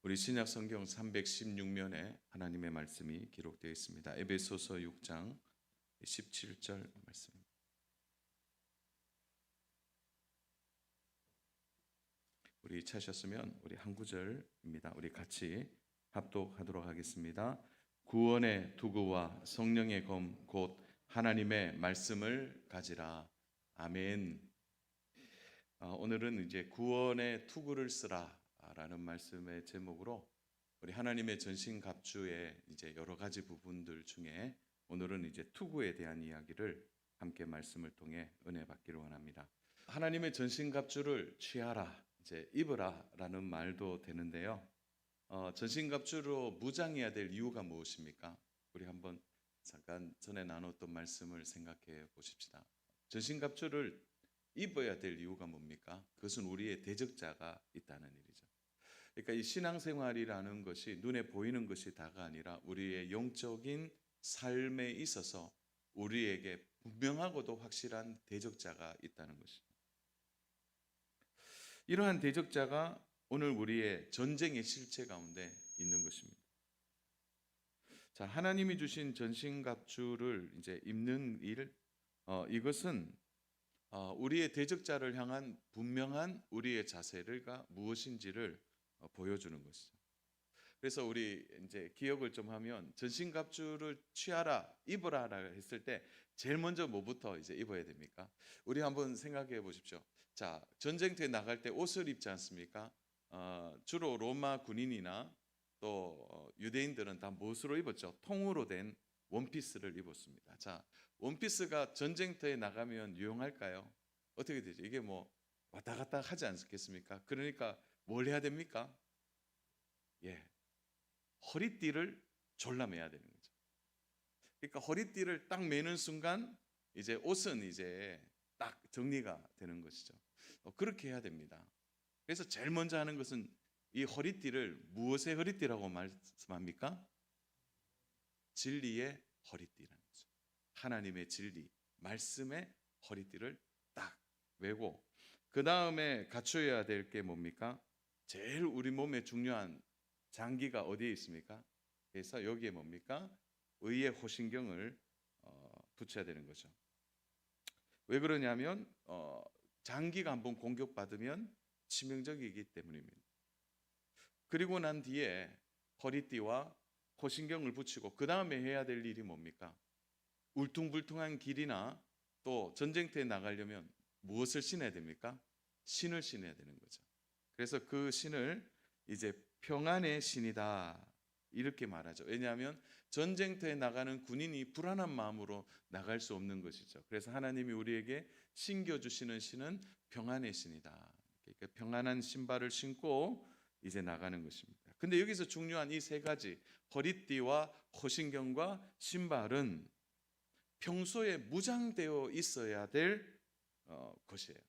우리 신약 성경 316면에 하나님의 말씀이 기록되어 있습니다. 에베소서 6장 17절 말씀. 우리 찾으셨으면 우리 한 구절입니다. 우리 같이 합독하도록 하겠습니다. 구원의 투구와 성령의 검 곧 하나님의 말씀을 가지라. 아멘. 오늘은 이제 구원의 투구를 쓰라라는 말씀의 제목으로 우리 하나님의 전신갑주의 이제 여러 가지 부분들 중에 오늘은 이제 투구에 대한 이야기를 함께 말씀을 통해 은혜 받기를 원합니다. 하나님의 전신갑주를 취하라, 이제 입으라라는 말도 되는데요. 전신갑주로 무장해야 될 이유가 무엇입니까? 우리 한번 잠깐 전에 나눴던 말씀을 생각해 보십시다. 전신갑주를 입어야 될 이유가 뭡니까? 그것은 우리의 대적자가 있다는 일이죠. 그러니까 이 신앙생활이라는 것이 눈에 보이는 것이 다가 아니라 우리의 영적인 삶에 있어서 우리에게 분명하고도 확실한 대적자가 있다는 것입니다. 이러한 대적자가 오늘 우리의 전쟁의 실체 가운데 있는 것입니다. 자, 하나님이 주신 전신갑주를 이제 입는 일, 이것은 우리의 대적자를 향한 분명한 우리의 자세가 무엇인지를 보여주는 것이죠. 그래서 우리 이제 기억을 좀 하면 전신갑주를 취하라, 입으라라 했을 때 제일 먼저 뭐부터 이제 입어야 됩니까? 우리 한번 생각해 보십시오. 자, 전쟁터에 나갈 때 옷을 입지 않습니까? 주로 로마 군인이나 또 유대인들은 다 무엇으로 입었죠? 통으로 된 원피스를 입었습니다. 자, 원피스가 전쟁터에 나가면 유용할까요? 어떻게 되죠? 이게 뭐 왔다 갔다 하지 않겠습니까? 그러니까 뭘 해야 됩니까? 허리띠를 졸라매야 되는 거죠. 그러니까 허리띠를 딱 매는 순간 이제 옷은 이제 딱 정리가 되는 것이죠. 그렇게 해야 됩니다. 그래서 제일 먼저 하는 것은 이 허리띠를 무엇의 허리띠라고 말씀합니까? 진리의 허리띠라는 거죠. 하나님의 진리, 말씀의 허리띠를 딱 메고 그 다음에 갖춰야 될 게 뭡니까? 제일 우리 몸에 중요한 장기가 어디에 있습니까? 그래서 여기에 뭡니까? 의의 호신경을 붙여야 되는 거죠. 왜 그러냐면 장기가 한번 공격받으면 치명적이기 때문입니다. 그리고 난 뒤에 허리띠와 호신경을 붙이고 그 다음에 해야 될 일이 뭡니까? 울퉁불퉁한 길이나 또 전쟁터에 나가려면 무엇을 신어야 됩니까? 신을 신어야 되는 거죠. 그래서 그 신을 이제 평안의 신이다 이렇게 말하죠. 왜냐하면 전쟁터에 나가는 군인이 불안한 마음으로 나갈 수 없는 것이죠. 그래서 하나님이 우리에게 신겨주시는 신은 평안의 신이다. 그러니까 평안한 신발을 신고 이제 나가는 것입니다. 근데 여기서 중요한 이 세 가지, 허리띠와 호신경과 신발은 평소에 무장되어 있어야 될 것이에요.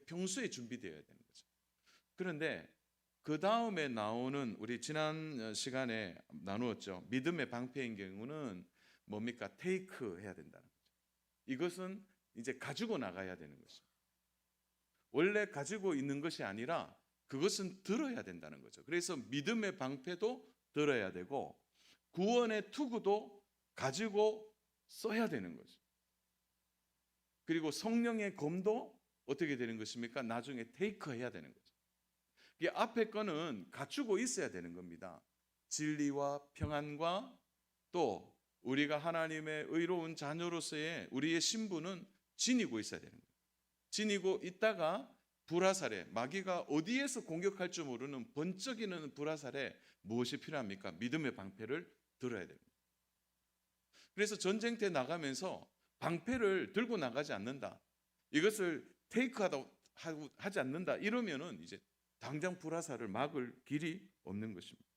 평소에 준비되어야 되는 거죠. 그런데 그 다음에 나오는 우리 지난 시간에 나누었죠. 믿음의 방패인 경우는 뭡니까? 테이크 해야 된다는 거죠. 이것은 이제 가지고 나가야 되는 것입니다. 원래 가지고 있는 것이 아니라 그것은 들어야 된다는 거죠. 그래서 믿음의 방패도 들어야 되고 구원의 투구도 가지고 써야 되는 거죠. 그리고 성령의 검도 어떻게 되는 것입니까? 나중에 테이크 해야 되는 거죠. 이 앞에 거는 갖추고 있어야 되는 겁니다. 진리와 평안과 또 우리가 하나님의 의로운 자녀로서의 우리의 신분은 지니고 있어야 되는 거예요. 지니고 있다가 불화살에 마귀가 어디에서 공격할 줄 모르는 번쩍이는 불화살에 무엇이 필요합니까? 믿음의 방패를 들어야 됩니다. 그래서 전쟁터에 나가면서 방패를 들고 나가지 않는다. 이것을 하지 않는다. 이러면은 이제 당장 불화살을 막을 길이 없는 것입니다.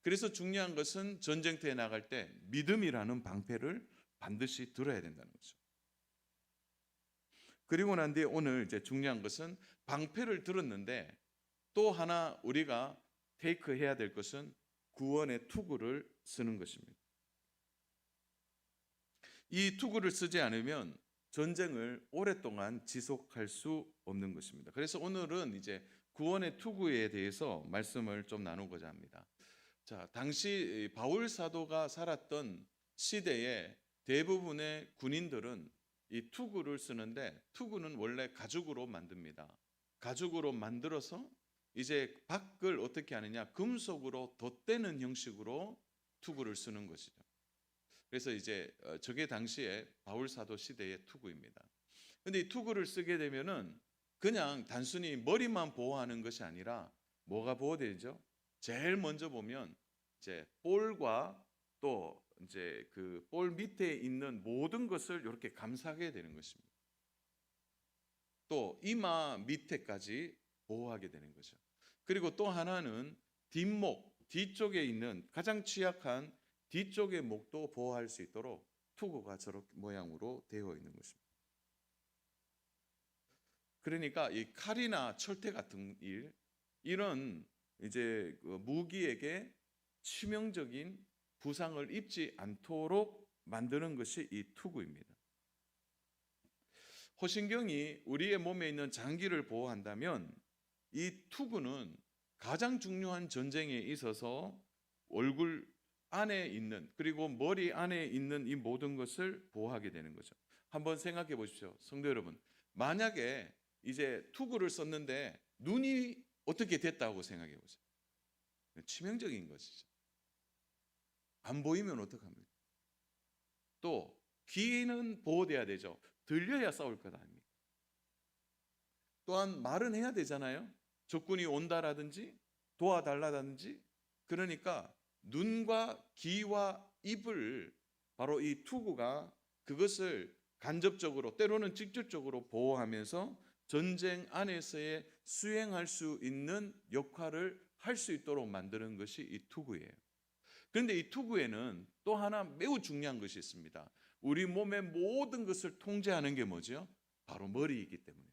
그래서 중요한 것은 전쟁터에 나갈 때 믿음이라는 방패를 반드시 들어야 된다는 거죠. 그리고 난 뒤에 오늘 이제 중요한 것은 방패를 들었는데 또 하나 우리가 테이크 해야 될 것은 구원의 투구를 쓰는 것입니다. 이 투구를 쓰지 않으면 전쟁을 오랫동안 지속할 수 없는 것입니다. 그래서 오늘은 이제 구원의 투구에 대해서 말씀을 좀 나누고자 합니다. 자, 당시 바울 사도가 살았던 시대에 대부분의 군인들은 이 투구를 쓰는데, 투구는 원래 가죽으로 만듭니다. 가죽으로 만들어서 이제 밖을 어떻게 하느냐, 금속으로 덧대는 형식으로 투구를 쓰는 것이죠. 그래서 이제 저게 당시에 바울 사도 시대의 투구입니다. 근데 이 투구를 쓰게 되면은 그냥 단순히 머리만 보호하는 것이 아니라 뭐가 보호되죠? 제일 먼저 보면 이제 볼과 또 이제 그 볼 밑에 있는 모든 것을 이렇게 감싸게 되는 것입니다. 또 이마 밑에까지 보호하게 되는 거죠. 그리고 또 하나는 뒷목, 뒤쪽에 있는 가장 취약한 뒤쪽의 목도 보호할 수 있도록 투구가 저렇게 모양으로 되어 있는 것입니다. 그러니까 이 칼이나 철퇴 같은 이런 이제 그 무기에게 치명적인 부상을 입지 않도록 만드는 것이 이 투구입니다. 호신경이 우리의 몸에 있는 장기를 보호한다면 이 투구는 가장 중요한 전쟁에 있어서 얼굴 안에 있는, 그리고 머리 안에 있는 이 모든 것을 보호하게 되는 거죠. 한번 생각해 보십시오. 성도 여러분, 만약에 이제 투구를 썼는데 눈이 어떻게 됐다고 생각해 보세요. 치명적인 것이죠. 안 보이면 어떡합니까? 또 귀는 보호돼야 되죠. 들려야 싸울 것 아닙니까? 또한 말은 해야 되잖아요. 적군이 온다라든지 도와달라든지. 그러니까 눈과 귀와 입을 바로 이 투구가 그것을 간접적으로, 때로는 직접적으로 보호하면서 전쟁 안에서의 수행할 수 있는 역할을 할 수 있도록 만드는 것이 이 투구예요. 그런데 이 투구에는 또 하나 매우 중요한 것이 있습니다. 우리 몸의 모든 것을 통제하는 게 뭐죠? 바로 머리이기 때문에.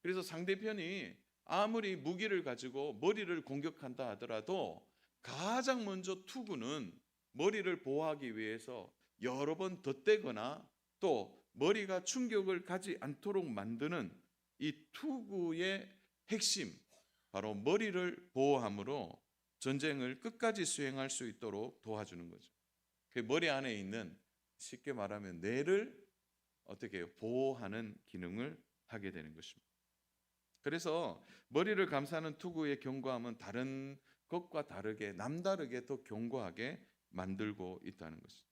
그래서 상대편이 아무리 무기를 가지고 머리를 공격한다 하더라도 가장 먼저 투구는 머리를 보호하기 위해서 여러 번 덧대거나 또 머리가 충격을 가지 않도록 만드는 이 투구의 핵심, 바로 머리를 보호함으로 전쟁을 끝까지 수행할 수 있도록 도와주는 거죠. 그 머리 안에 있는, 쉽게 말하면 뇌를 어떻게 보호하는 기능을 하게 되는 것입니다. 그래서 머리를 감싸는 투구의 견고함은 다른 것과 다르게, 남다르게 더 견고하게 만들고 있다는 것입니다.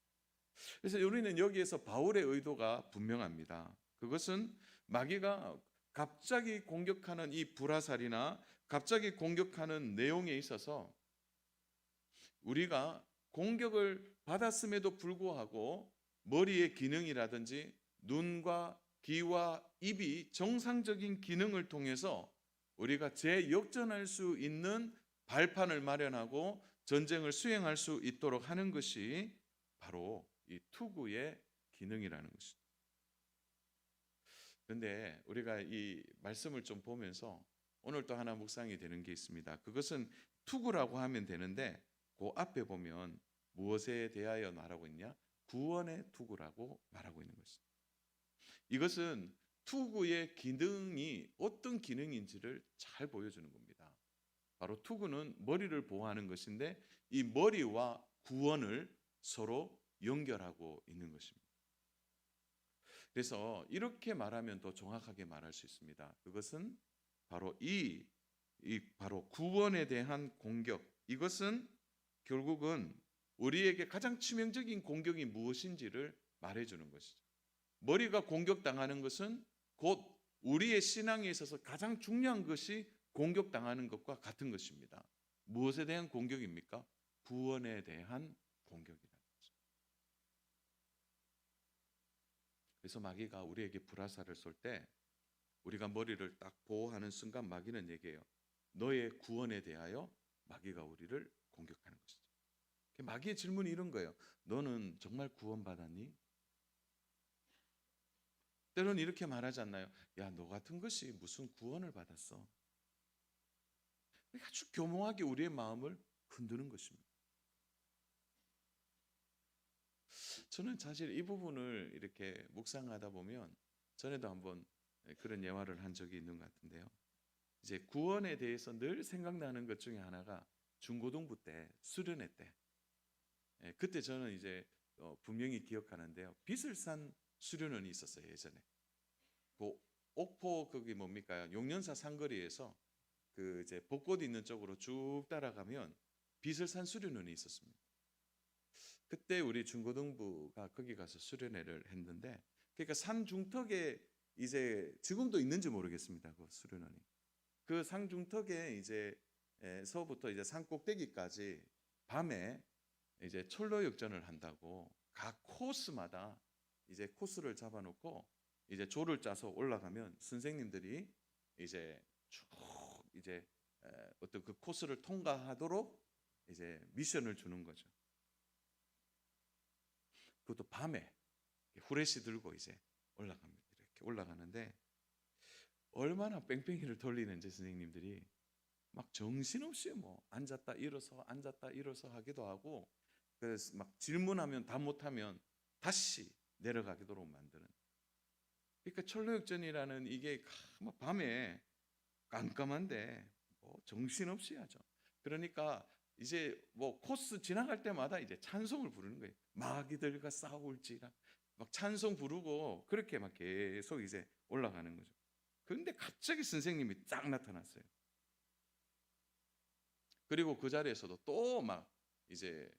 그래서 우리는 여기에서 바울의 의도가 분명합니다. 그것은 마귀가 갑자기 공격하는 이 불화살이나 갑자기 공격하는 내용에 있어서 우리가 공격을 받았음에도 불구하고 머리의 기능이라든지 눈과 귀와 입이 정상적인 기능을 통해서 우리가 재역전할 수 있는 발판을 마련하고 전쟁을 수행할 수 있도록 하는 것이 바로 이 투구의 기능이라는 것입니다. 그런데 우리가 이 말씀을 좀 보면서 오늘 또 하나 묵상이 되는 게 있습니다. 그것은 투구라고 하면 되는데 그 앞에 보면 무엇에 대하여 말하고 있냐? 구원의 투구라고 말하고 있는 것입니다. 이것은 투구의 기능이 어떤 기능인지를 잘 보여주는 겁니다. 바로 투구는 머리를 보호하는 것인데 이 머리와 구원을 서로 연결하고 있는 것입니다. 그래서 이렇게 말하면 더 정확하게 말할 수 있습니다. 그것은 바로 바로 구원에 대한 공격. 이것은 결국은 우리에게 가장 치명적인 공격이 무엇인지를 말해주는 것이죠. 머리가 공격당하는 것은 곧 우리의 신앙에 있어서 가장 중요한 것이 공격당하는 것과 같은 것입니다. 무엇에 대한 공격입니까? 구원에 대한 공격이라는 거죠. 그래서 마귀가 우리에게 불화살을 쏠 때 우리가 머리를 딱 보호하는 순간 마귀는 얘기해요. 너의 구원에 대하여 마귀가 우리를 공격하는 것이죠. 마귀의 질문이 이런 거예요. 너는 정말 구원받았니? 때로는 이렇게 말하지 않나요? 야, 너 같은 것이 무슨 구원을 받았어? 아주 교묘하게 우리의 마음을 흔드는 것입니다. 저는 사실 이 부분을 이렇게 묵상하다 보면 전에도 한번 그런 예화를 한 적이 있는 것 같은데요. 이제 구원에 대해서 늘 생각나는 것 중에 하나가 중고등부 때 수련회 때, 그때 저는 이제 분명히 기억하는데요. 비슬산 수련원이 있었어요 예전에. 그 옥포 거기 뭡니까 용련사 상거리에서 그 이제 벚꽃 있는 쪽으로 쭉 따라가면 비슬산 수련원이 있었습니다. 그때 우리 중고등부가 거기 가서 수련회를 했는데, 그러니까 산 중턱에 이제 지금도 있는지 모르겠습니다. 그 수련원이. 그 산 중턱에 이제 서부터 이제 산 꼭대기까지 밤에 이제 철로 역전을 한다고 각 코스마다 이제 코스를 잡아놓고 이제 조를 짜서 올라가면 선생님들이 이제 쭉 이제 어떤 그 코스를 통과하도록 이제 미션을 주는 거죠. 그것도 밤에 후레쉬 들고 이제 올라갑니다. 이렇게 올라가는데 얼마나 뺑뺑이를 돌리는지 선생님들이 막 정신없이 뭐 앉았다 일어서 하기도 하고, 그래서 막 질문하면 다 못하면 다시 내려가도록 만드는. 그러니까 철로역전이라는 이게 밤에 깜깜한데 뭐 정신없이 하죠. 그러니까 이제 뭐 코스 지나갈 때마다 이제 찬송을 부르는 거예요. 마귀들과 싸울지라 막 찬송 부르고 그렇게 막 계속 이제 올라가는 거죠. 그런데 갑자기 선생님이 딱 나타났어요. 그리고 그 자리에서도 또 막 이제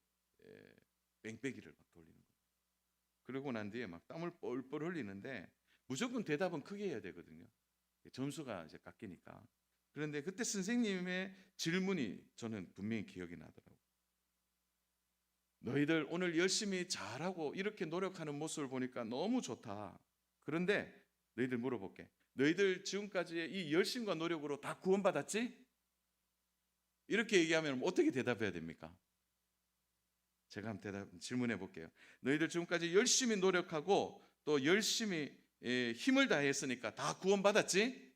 뺑뺑이를 막 돌리는 거예요. 그러고 난 뒤에 막 땀을 뻘뻘 흘리는데 무조건 대답은 크게 해야 되거든요. 점수가 이제 깎이니까. 그런데 그때 선생님의 질문이 저는 분명히 기억이 나더라고요. 너희들 오늘 열심히 잘하고 이렇게 노력하는 모습을 보니까 너무 좋다. 그런데 너희들 물어볼게. 너희들 지금까지의 이 열심과 노력으로 다 구원받았지? 이렇게 얘기하면 어떻게 대답해야 됩니까? 제가 한번 질문해 볼게요. 너희들 지금까지 열심히 노력하고 또 열심히 힘을 다했으니까 다 구원받았지?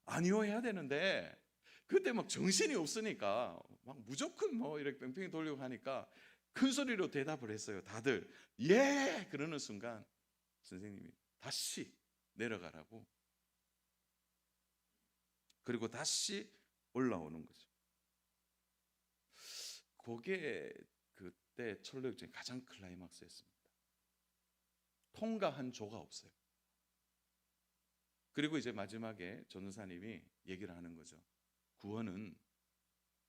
아니요 해야 되는데 그때 막 정신이 없으니까 막 무조건 뭐 이렇게 뺑뺑이 돌리고 하니까 큰 소리로 대답을 했어요. 다들 예! 그러는 순간 선생님이 다시 내려가라고, 그리고 다시 올라오는 거죠. 그게 그때 철로역전의 가장 클라이막스였습니다. 통과한 조가 없어요. 그리고 이제 마지막에 전도사님이 얘기를 하는 거죠. 구원은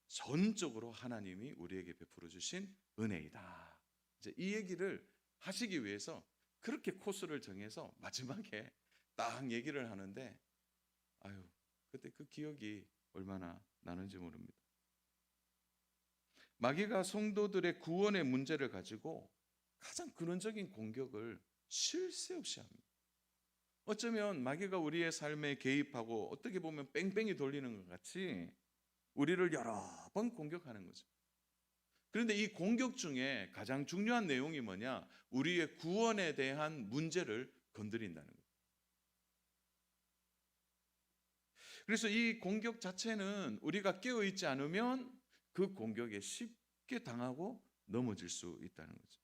전적으로 하나님이 우리에게 베풀어 주신 은혜이다. 이제 이 얘기를 하시기 위해서 그렇게 코스를 정해서 마지막에 딱 얘기를 하는데, 아유, 그때 그 기억이 얼마나 나는지 모릅니다. 마귀가 성도들의 구원의 문제를 가지고 가장 근원적인 공격을 쉴 새 없이 합니다. 어쩌면 마귀가 우리의 삶에 개입하고 어떻게 보면 뺑뺑이 돌리는 것 같이 우리를 여러 번 공격하는 거죠. 그런데 이 공격 중에 가장 중요한 내용이 뭐냐? 우리의 구원에 대한 문제를 건드린다는 거예요. 그래서 이 공격 자체는 우리가 깨어있지 않으면 그 공격에 쉽게 당하고 넘어질 수 있다는 거죠.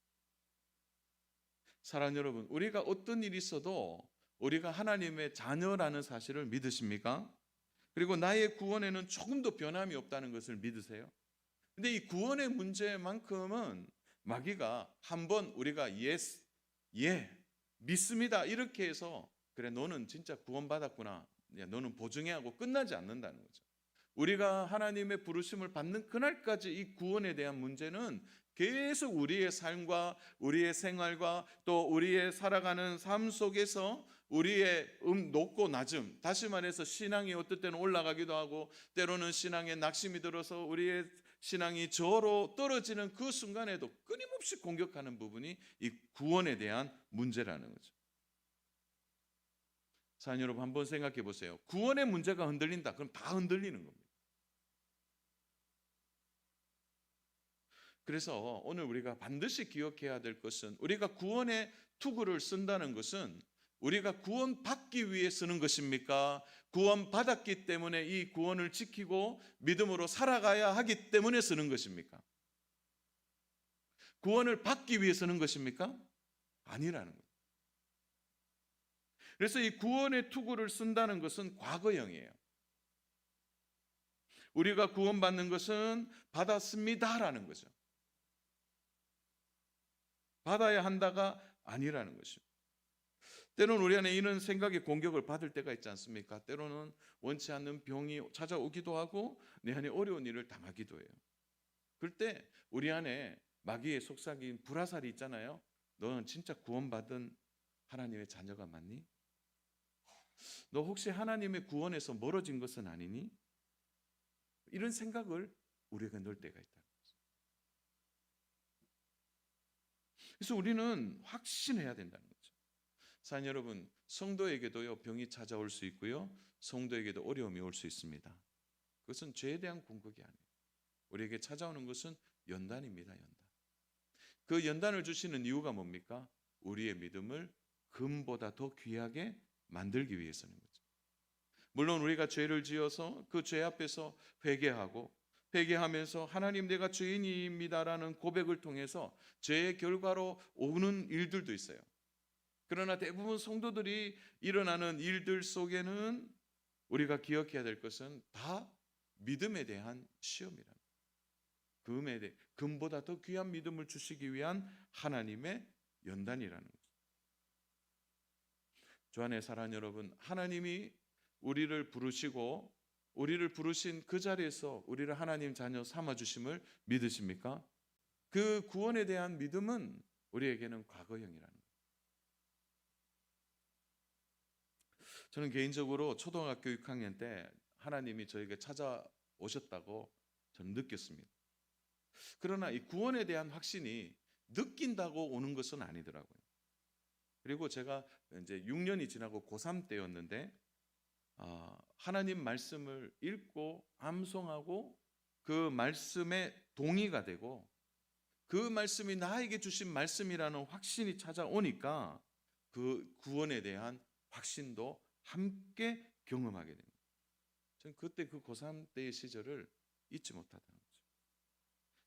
사랑하는 여러분, 우리가 어떤 일이 있어도 우리가 하나님의 자녀라는 사실을 믿으십니까? 그리고 나의 구원에는 조금도 변함이 없다는 것을 믿으세요? 근데 이 구원의 문제만큼은 마귀가 한번 우리가 yes, 예, 믿습니다 이렇게 해서 그래 너는 진짜 구원받았구나, 너는 보증해야 하고 끝나지 않는다는 거죠. 우리가 하나님의 부르심을 받는 그날까지 이 구원에 대한 문제는 계속 우리의 삶과 우리의 생활과 또 우리의 살아가는 삶 속에서 우리의 높고 낮음, 다시 말해서 신앙이 어떨 때는 올라가기도 하고 때로는 신앙에 낙심이 들어서 우리의 신앙이 저로 떨어지는 그 순간에도 끊임없이 공격하는 부분이 이 구원에 대한 문제라는 거죠. 사랑하는 여러분, 한번 생각해 보세요. 구원의 문제가 흔들린다. 그럼 다 흔들리는 겁니다. 그래서 오늘 우리가 반드시 기억해야 될 것은, 우리가 구원의 투구를 쓴다는 것은 우리가 구원받기 위해 쓰는 것입니까? 구원받았기 때문에 이 구원을 지키고 믿음으로 살아가야 하기 때문에 쓰는 것입니까? 구원을 받기 위해 쓰는 것입니까? 아니라는 거예요. 그래서 이 구원의 투구를 쓴다는 것은 과거형이에요. 우리가 구원받는 것은 받았습니다라는 거죠. 받아야 한다가 아니라는 것입니다. 때로는 우리 안에 이런 생각의 공격을 받을 때가 있지 않습니까? 때로는 원치 않는 병이 찾아오기도 하고 내 안에 어려운 일을 당하기도 해요. 그럴 때 우리 안에 마귀의 속삭임 불화살이 있잖아요. 너는 진짜 구원받은 하나님의 자녀가 맞니? 너 혹시 하나님의 구원에서 멀어진 것은 아니니? 이런 생각을 우리가 넣을 때가 있다. 그래서 우리는 확신해야 된다는 거죠. 사랑 여러분, 성도에게도요 병이 찾아올 수 있고요, 성도에게도 어려움이 올 수 있습니다. 그것은 죄에 대한 공격이 아니에요. 우리에게 찾아오는 것은 연단입니다. 연단. 그 연단을 주시는 이유가 뭡니까? 우리의 믿음을 금보다 더 귀하게 만들기 위해서는 거죠. 물론 우리가 죄를 지어서 그 죄 앞에서 회개하면서 하나님 내가 죄인입니다라는 고백을 통해서 죄의 결과로 오는 일들도 있어요. 그러나 대부분 성도들이 일어나는 일들 속에는 우리가 기억해야 될 것은 다 믿음에 대한 시험이라는 거예요. 금보다 더 귀한 믿음을 주시기 위한 하나님의 연단이라는 거죠. 주 안에 사랑하는 여러분, 하나님이 우리를 부르시고 우리를 부르신 그 자리에서 우리를 하나님 자녀 삼아주심을 믿으십니까? 그 구원에 대한 믿음은 우리에게는 과거형이라는 거예요. 저는 개인적으로 초등학교 6학년 때 하나님이 저에게 찾아오셨다고 저는 느꼈습니다. 그러나 이 구원에 대한 확신이 느낀다고 오는 것은 아니더라고요. 그리고 제가 이제 6년이 지나고 고3 때였는데 하나님 말씀을 읽고 암송하고 그 말씀에 동의가 되고 그 말씀이 나에게 주신 말씀이라는 확신이 찾아오니까 그 구원에 대한 확신도 함께 경험하게 됩니다. 저는 그때 그 고3 때의 시절을 잊지 못하다는 거죠.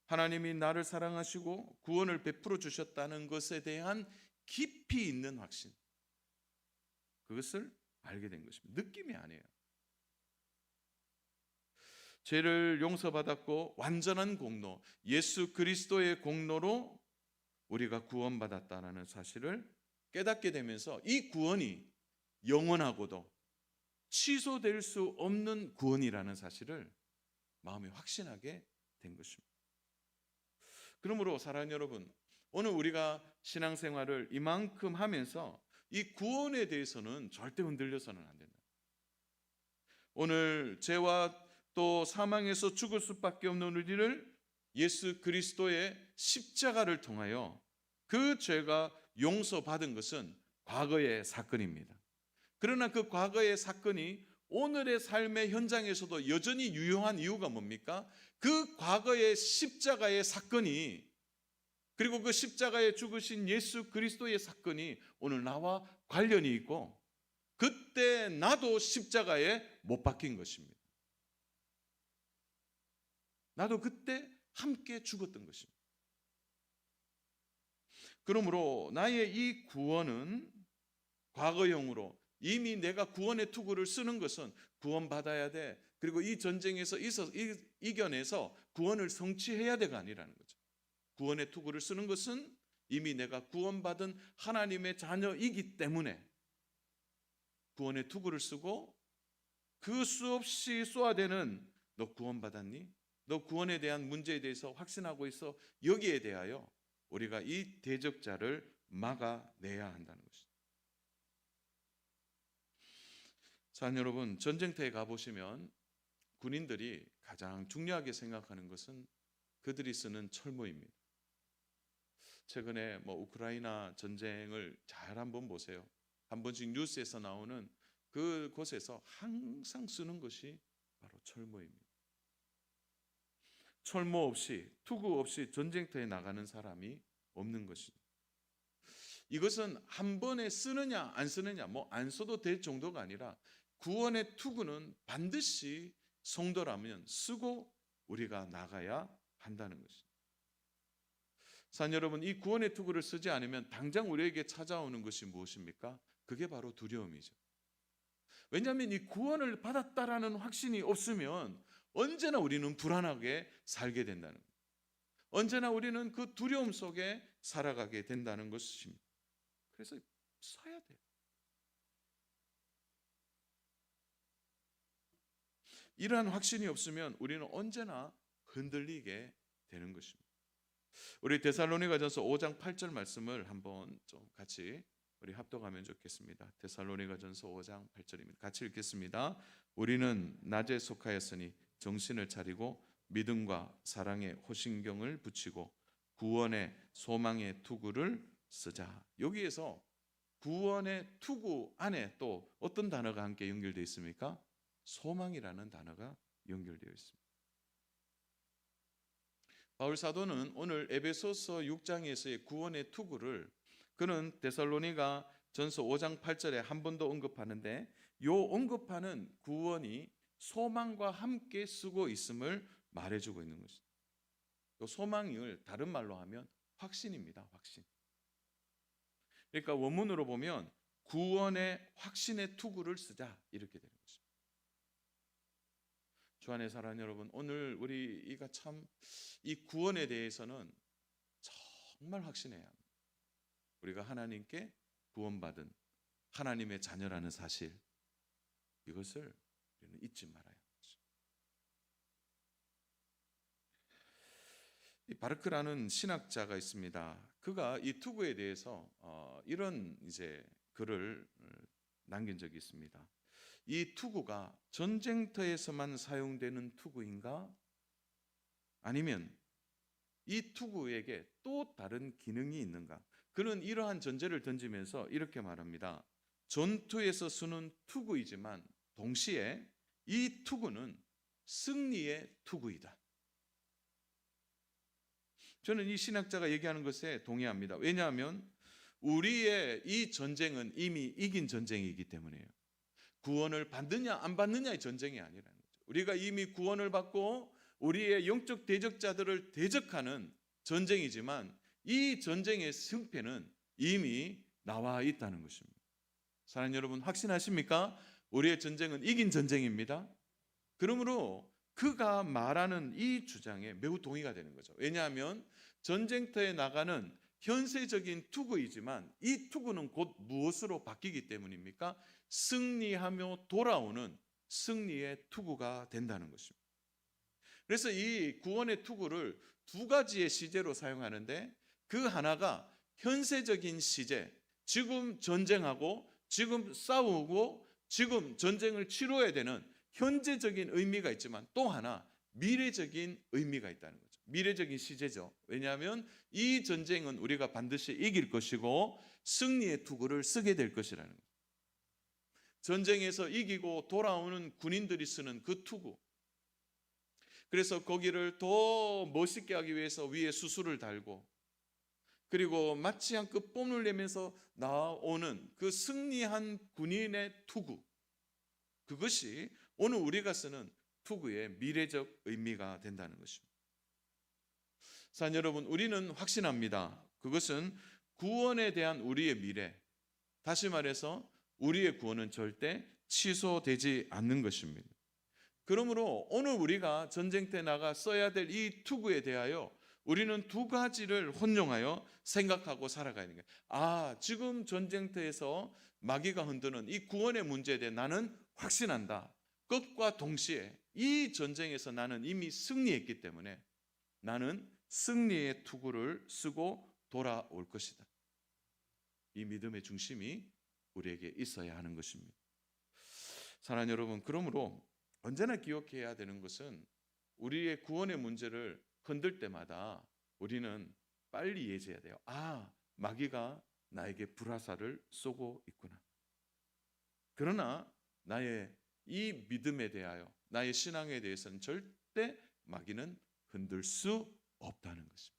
하나님이 나를 사랑하시고 구원을 베풀어 주셨다는 것에 대한 깊이 있는 확신, 그것을 알게 된 것입니다. 느낌이 아니에요. 죄를 용서받았고 완전한 공로, 예수 그리스도의 공로로 우리가 구원받았다는 사실을 깨닫게 되면서 이 구원이 영원하고도 취소될 수 없는 구원이라는 사실을 마음에 확신하게 된 것입니다. 그러므로 사랑하는 여러분, 오늘 우리가 신앙생활을 이만큼 하면서 이 구원에 대해서는 절대 흔들려서는 안 된다. 오늘 죄와 또 사망에서 죽을 수밖에 없는 우리를 예수 그리스도의 십자가를 통하여 그 죄가 용서받은 것은 과거의 사건입니다. 그러나 그 과거의 사건이 오늘의 삶의 현장에서도 여전히 유효한 이유가 뭡니까? 그 과거의 십자가의 사건이, 그리고 그 십자가에 죽으신 예수 그리스도의 사건이 오늘 나와 관련이 있고, 그때 나도 십자가에 못 박힌 것입니다. 나도 그때 함께 죽었던 것입니다. 그러므로 나의 이 구원은 과거형으로, 이미 내가 구원의 투구를 쓰는 것은 구원받아야 돼, 그리고 이 전쟁에서 이겨내서 구원을 성취해야 돼가 아니라는 거죠. 구원의 투구를 쓰는 것은 이미 내가 구원받은 하나님의 자녀이기 때문에 구원의 투구를 쓰고, 그 수없이 쏘아대는 너 구원받았니? 너 구원에 대한 문제에 대해서 확신하고 있어? 여기에 대하여 우리가 이 대적자를 막아내야 한다는 것입니다. 자, 여러분, 전쟁터에 가보시면 군인들이 가장 중요하게 생각하는 것은 그들이 쓰는 철모입니다. 최근에 우크라이나 전쟁을 잘 한번 보세요. 한 번씩 뉴스에서 나오는 그곳에서 항상 쓰는 것이 바로 철모입니다. 철모 없이, 투구 없이 전쟁터에 나가는 사람이 없는 것입니다. 이것은 한 번에 쓰느냐 안 쓰느냐, 안 써도 될 정도가 아니라 구원의 투구는 반드시 성도라면 쓰고 우리가 나가야 한다는 것입니다. 사랑 여러분, 이 구원의 투구를 쓰지 않으면 당장 우리에게 찾아오는 것이 무엇입니까? 그게 바로 두려움이죠. 왜냐하면 이 구원을 받았다라는 확신이 없으면 언제나 우리는 불안하게 살게 된다는 거예요. 언제나 우리는 그 두려움 속에 살아가게 된다는 것입니다. 그래서 서야 돼요. 이러한 확신이 없으면 우리는 언제나 흔들리게 되는 것입니다. 우리 데살로니가전서 5장 8절 말씀을 한번 좀 같이 우리 합독하면 좋겠습니다. 데살로니가전서 5장 8절입니다. 같이 읽겠습니다. 우리는 낮에 속하였으니 정신을 차리고 믿음과 사랑의 호신경을 붙이고 구원의 소망의 투구를 쓰자. 여기에서 구원의 투구 안에 또 어떤 단어가 함께 연결되어 있습니까? 소망이라는 단어가 연결되어 있습니다. 바울 사도는 오늘 에베소서 6장에서의 구원의 투구를 그는 데살로니가 전서 5장 8절에 한 번 더 언급하는데, 요 언급하는 구원이 소망과 함께 쓰고 있음을 말해주고 있는 것입니다. 요 소망을 다른 말로 하면 확신입니다. 확신. 그러니까 원문으로 보면 구원의 확신의 투구를 쓰자 이렇게 되는 것입니다. 주 안에 사랑하는 여러분, 오늘 우리가 참 이 구원에 대해서는 정말 확신해야 합니다. 우리가 하나님께 구원받은 하나님의 자녀라는 사실, 이것을 우리는 잊지 말아야 합니다. 이 바르크라는 신학자가 있습니다. 그가 이 투구에 대해서 이런 이제 글을 남긴 적이 있습니다. 이 투구가 전쟁터에서만 사용되는 투구인가? 아니면 이 투구에게 또 다른 기능이 있는가? 그는 이러한 전제를 던지면서 이렇게 말합니다. 전투에서 쓰는 투구이지만 동시에 이 투구는 승리의 투구이다. 저는 이 신학자가 얘기하는 것에 동의합니다. 왜냐하면 우리의 이 전쟁은 이미 이긴 전쟁이기 때문이에요. 구원을 받느냐 안 받느냐의 전쟁이 아니라는 거죠. 우리가 이미 구원을 받고 우리의 영적 대적자들을 대적하는 전쟁이지만 이 전쟁의 승패는 이미 나와 있다는 것입니다. 사랑하는 여러분, 확신하십니까? 우리의 전쟁은 이긴 전쟁입니다. 그러므로 그가 말하는 이 주장에 매우 동의가 되는 거죠. 왜냐하면 전쟁터에 나가는 현세적인 투구이지만 이 투구는 곧 무엇으로 바뀌기 때문입니까? 승리하며 돌아오는 승리의 투구가 된다는 것입니다. 그래서 이 구원의 투구를 두 가지의 시제로 사용하는데, 그 하나가 현세적인 시제, 지금 전쟁하고 지금 싸우고 지금 전쟁을 치러야 되는 현재적인 의미가 있지만, 또 하나 미래적인 의미가 있다는 거죠. 미래적인 시제죠. 왜냐하면 이 전쟁은 우리가 반드시 이길 것이고 승리의 투구를 쓰게 될 것이라는 거죠. 전쟁에서 이기고 돌아오는 군인들이 쓰는 그 투구, 그래서 거기를 더 멋있게 하기 위해서 위에 수술을 달고, 그리고 마치 한 끗 뽐을 내면서 나오는 그 승리한 군인의 투구, 그것이 오늘 우리가 쓰는 투구의 미래적 의미가 된다는 것입니다. 사랑하는 여러분, 우리는 확신합니다. 그것은 구원에 대한 우리의 미래, 다시 말해서 우리의 구원은 절대 취소되지 않는 것입니다. 그러므로 오늘 우리가 전쟁터에 나가 써야 될 이 투구에 대하여 우리는 두 가지를 혼용하여 생각하고 살아가야 하는 거예요. 지금 전쟁터에서 마귀가 흔드는 이 구원의 문제에 대해 나는 확신한다. 것과 동시에 이 전쟁에서 나는 이미 승리했기 때문에 나는 승리의 투구를 쓰고 돌아올 것이다. 이 믿음의 중심이 우리에게 있어야 하는 것입니다. 사랑하는 여러분, 그러므로 언제나 기억해야 되는 것은 우리의 구원의 문제를 흔들 때마다 우리는 빨리 예지해야 돼요. 마귀가 나에게 불화살을 쏘고 있구나. 그러나 나의 이 믿음에 대하여, 나의 신앙에 대해서는 절대 마귀는 흔들 수 없다는 것입니다.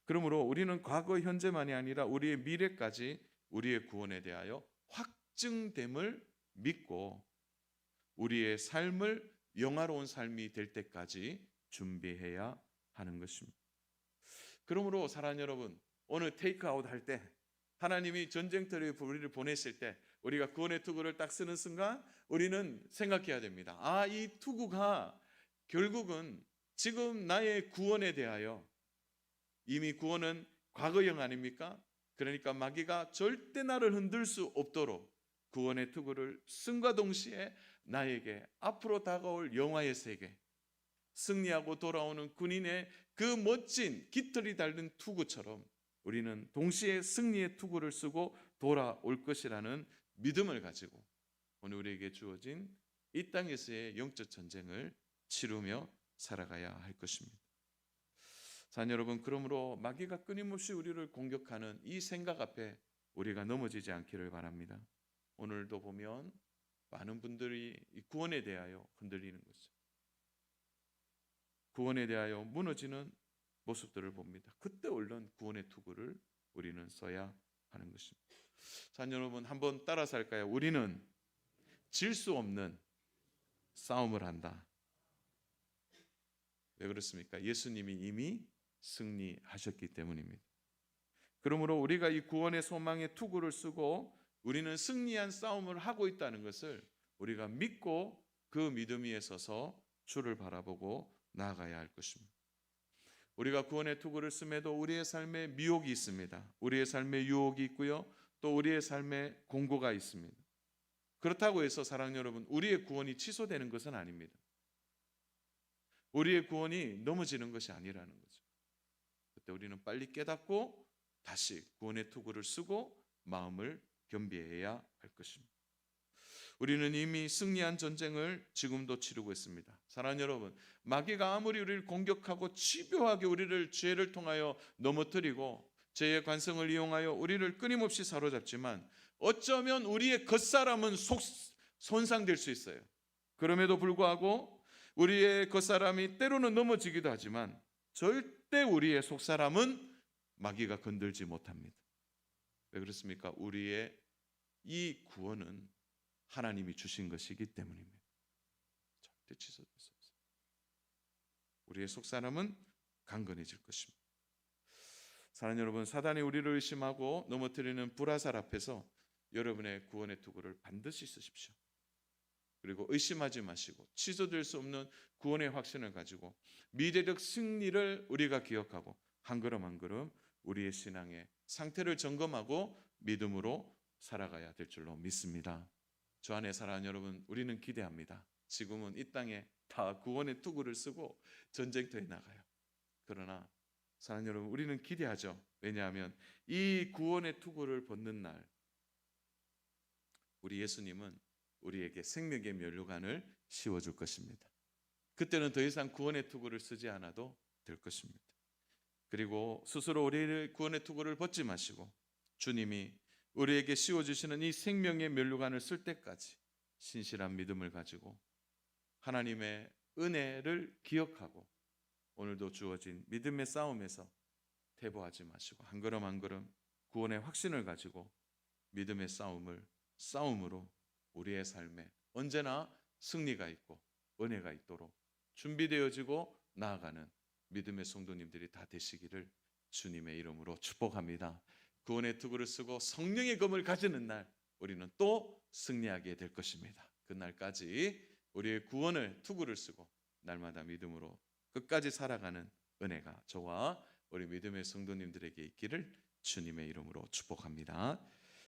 그러므로 우리는 과거, 현재만이 아니라 우리의 미래까지 우리의 구원에 대하여 확증됨을 믿고 우리의 삶을 영화로운 삶이 될 때까지 준비해야 하는 것입니다. 그러므로 사랑하는 여러분, 오늘 테이크아웃 할 때, 하나님이 전쟁터에 우리를 보냈을 때 우리가 구원의 투구를 딱 쓰는 순간 우리는 생각해야 됩니다. 아, 이 투구가 결국은 지금 나의 구원에 대하여, 이미 구원은 과거형 아닙니까? 그러니까 마귀가 절대 나를 흔들 수 없도록 구원의 투구를 쓴과 동시에 나에게 앞으로 다가올 영화의 세계, 승리하고 돌아오는 군인의 그 멋진 깃털이 달린 투구처럼 우리는 동시에 승리의 투구를 쓰고 돌아올 것이라는 믿음을 가지고 오늘 우리에게 주어진 이 땅에서의 영적 전쟁을 치르며 살아가야 할 것입니다. 자녀 여러분, 그러므로 마귀가 끊임없이 우리를 공격하는 이 생각 앞에 우리가 넘어지지 않기를 바랍니다. 오늘도 보면 많은 분들이 이 구원에 대하여 흔들리는 거죠. 구원에 대하여 무너지는 모습들을 봅니다. 그때 얼른 구원의 투구를 우리는 써야 하는 것입니다. 자녀 여러분, 한번 따라서 할까요? 우리는 질 수 없는 싸움을 한다. 왜 그렇습니까? 예수님이 이미 승리하셨기 때문입니다. 그러므로 우리가 이 구원의 소망의 투구를 쓰고 우리는 승리한 싸움을 하고 있다는 것을 우리가 믿고 그 믿음 위에 서서 주를 바라보고 나아가야 할 것입니다. 우리가 구원의 투구를 씀에도 우리의 삶에 미혹이 있습니다. 우리의 삶에 유혹이 있고요. 또 우리의 삶에 공고가 있습니다. 그렇다고 해서 사랑하는 여러분, 우리의 구원이 취소되는 것은 아닙니다. 우리의 구원이 넘어지는 것이 아니라는 거죠. 그때 우리는 빨리 깨닫고 다시 구원의 투구를 쓰고 마음을 겸비해야 할 것입니다. 우리는 이미 승리한 전쟁을 지금도 치르고 있습니다. 사랑하는 여러분, 마귀가 아무리 우리를 공격하고 집요하게 우리를 죄를 통하여 넘어뜨리고 죄의 관성을 이용하여 우리를 끊임없이 사로잡지만 어쩌면 우리의 겉사람은 손상될 수 있어요. 그럼에도 불구하고 우리의 겉사람이 때로는 넘어지기도 하지만 절대 우리의 속사람은 마귀가 건들지 못합니다. 왜 그렇습니까? 우리의 이 구원은 하나님이 주신 것이기 때문입니다. 절대 취소될 수 없어요. 우리의 속사람은 강건해질 것입니다. 사랑하는 여러분, 사단이 우리를 의심하고 넘어뜨리는 불화살 앞에서 여러분의 구원의 투구를 반드시 쓰십시오. 그리고 의심하지 마시고 취소될 수 없는 구원의 확신을 가지고 미래적 승리를 우리가 기억하고 한 걸음 한 걸음 우리의 신앙의 상태를 점검하고 믿음으로 살아가야 될 줄로 믿습니다. 주 안에 사랑하는 여러분, 우리는 기대합니다. 지금은 이 땅에 다 구원의 투구를 쓰고 전쟁터에 나가요. 그러나 사랑하는 여러분, 우리는 기대하죠. 왜냐하면 이 구원의 투구를 벗는 날 우리 예수님은 우리에게 생명의 면류관을 씌워줄 것입니다. 그때는 더 이상 구원의 투구를 쓰지 않아도 될 것입니다. 그리고 스스로 우리의 구원의 투구를 벗지 마시고 주님이 우리에게 씌워주시는 이 생명의 면류관을 쓸 때까지 신실한 믿음을 가지고 하나님의 은혜를 기억하고 오늘도 주어진 믿음의 싸움에서 퇴보하지 마시고 한 걸음 한 걸음 구원의 확신을 가지고 믿음의 싸움으로 우리의 삶에 언제나 승리가 있고 은혜가 있도록 준비되어지고 나아가는 믿음의 성도님들이 다 되시기를 주님의 이름으로 축복합니다. 구원의 투구를 쓰고 성령의 검을 가지는 날 우리는 또 승리하게 될 것입니다. 그날까지 우리의 구원을 투구를 쓰고 날마다 믿음으로 끝까지 살아가는 은혜가 저와 우리 믿음의 성도님들에게 있기를 주님의 이름으로 축복합니다.